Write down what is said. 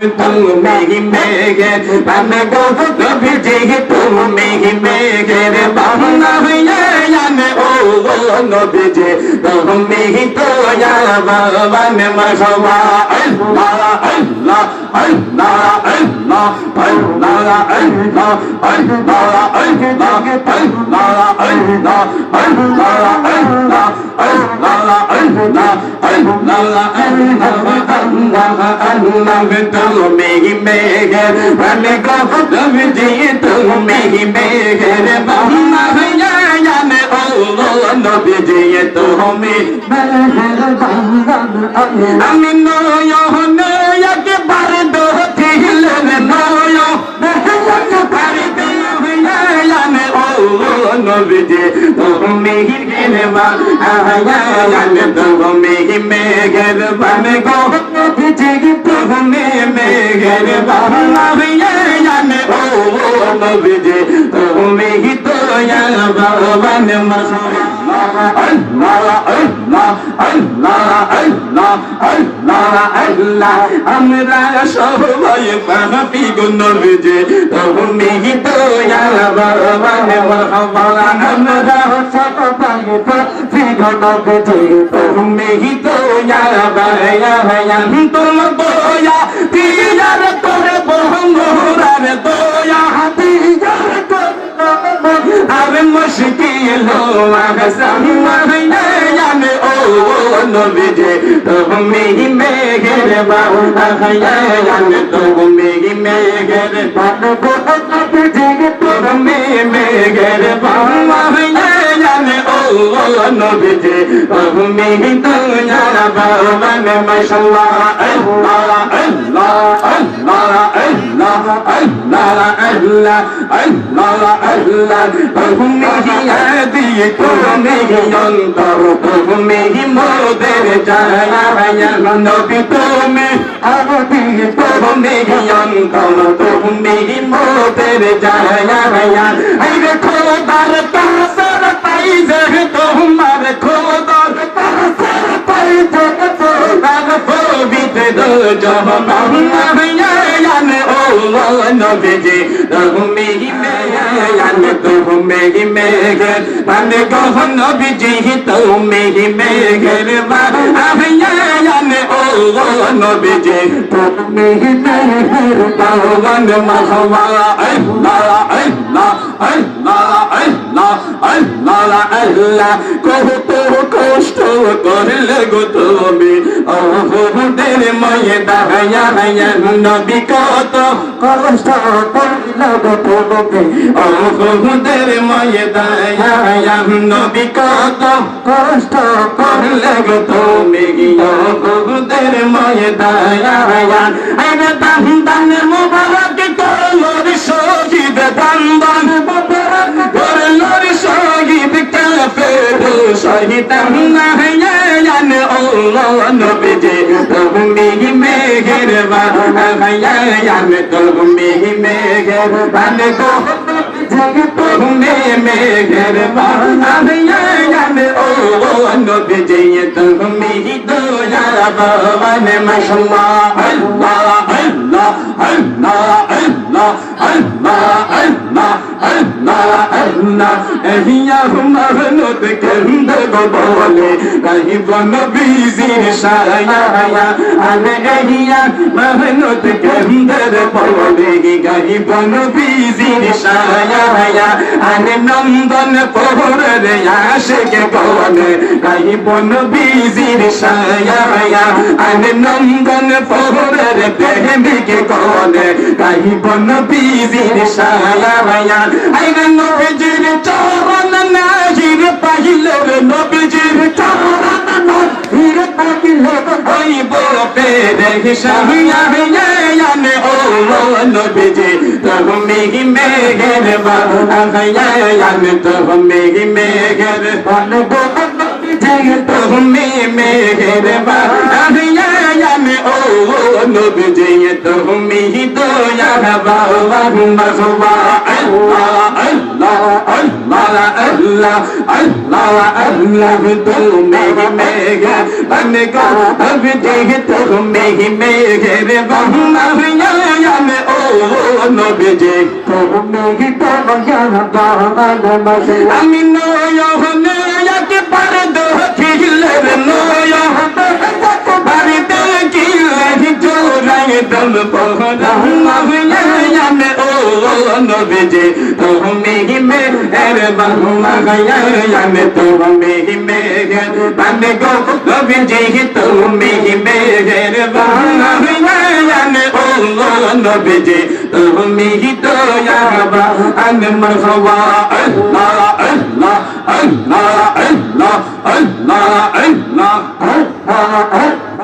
তুমি মেঘের বানে গো নবীজি তুমি মেঘের বানা জানে ও নবীজি তুমি তো বানে মাশাআল্লাহ আল্লাহ আল্লাহ আল্লাহ আল্লাহ আল্লাহ আল্লাহ আল্লাহ আল্লাহ আল্লাহ আল্লাহ আল্লাহ আল্লাহ আল্লাহ আল্লাহ আল্লাহ আল্লাহ তুমি মেঘের বানে গো নবীজি তুমি মেঘের বানা জানে ও নবীজি তুমি মেঘের বানা আমি নয়ন একবার দোথিলেন নয়ন একবার জানে ও নবীজি তুমি মেঘের বানা জানে তুমি মেঘের বানে গো নবীজি তুমি মেঘের বানা জানে ও নবীজি তুমি তো বানে মাশাআল্লাহ আল্লাহ আল্লাহ আল্লাহ আল্লাহ আল্লাহ আল্লাহ আমরা সবাই পাপী গো নবীজি তুমি তো বানে মাশাআল্লাহ আমরা সবাই পাপী গো নবীজি তুমি তো তোমার দয়া পিয়ার করে বহরার দয়া পিয়ার করে আর মুশকিল জানে ও নবীজি তুমি মেঘের বানা জানে তুমি মেঘের বানা তুমি মেঘের বানা জানে ও নবীজি তুমি তো বানে মাশাআল্লাহ আল্লাহ আল্লাহ আল্লাহ আল্লাহ আল্লাহ আল্লাহ আল্লাহ আল্লাহ তুমি হিয়াদি তুমি অন্তর তুমি মোদের জায়া নবী তুমি আদি তুমি অন্তর তুমি মোদের জায়া আইরে খোদার কাসর পাই যে তোমার খোদার কাসর পাই যে তোমার পবিত্র জানে ও নবীজি তুমি জানে তুমি মেঘের বানে গো নবীজি তুমি মেঘের বানা জানে ও নবীজি তুমি মেঘের বানা মাশাআল্লাহ আল্লাহ আল্লাহ আল্লাহ আল্লাহ আল্লাহ আল্লাহ কত কষ্ট করলে গো তুমি ওহুদের ময়দানে নবী কত কষ্ট করলে গো তুমি ওহুদের ময়দানে নবী কত কষ্ট করলে গো তুমি ওহুদের ময়দানে আরে দান দান মুবারক করলোর শহীদ দান দান মুবারক করলোর শহীদ কাফের শহীদ না জানে ও নবীজি তুমি মেঘের বানা জানে তুমি মেঘের বানে গো তুমি মেঘের বানা জানে ও নবীজি তুমি দয়া বানে মাশাআল্লাহ আল্লাহ আল্লাহ আল্লাহ আল্লাহ আল্লাহ আল্লাহ আল্লাহ আল্লাহ এহিয়া মাহনুত কেন্দ গো বলে কাহিব নবীজির সায়া আলে এহিয়া মাহনুত কেন্দের বলে কাহিব নবীজির সায়া আলে নন্দন পহরের আশিক বলে কাহিব নবীজির সায়া আলে নন্দন পহরের প্রেমিক বলে কাহিব নবীজির সায়া আইরে নবীজির চরণ নাহির পাইলে নবীজির চরণ নাহির পাইলে হইব পেরে শাহিয়া জানে ও নবীজি তুমি মেঘের বানা জানে তুমি মেঘের বানা তুমি মেঘের বানা জানে ও নবীজি তুমি দয়া বাবা মারহাবা আল্লাহ আল্লাহ আল্লাহ আল্লাহ আল্লাহ আল্লাহ তুমি মেহেরবান গো নবীজি তুমি মেহেরবান জানে ও নবীজি তুমি দয়া বাবা মারহাবা আমি নয়নে একবার দেখিলেন নয়নে বাড়িতে গিয়ে জোড়াই দম পহরাম জানে ও নবীজি তুমি মেহেরবান জানে তুমি মেহেরবান গো নবীজি তুমি মেহেরবান জানে ও নবীজি তুমি দয়াবান মারহাবা আল্লাহ আল্লাহ আল্লাহ আল্লাহ আল্লাহ আল্লাহ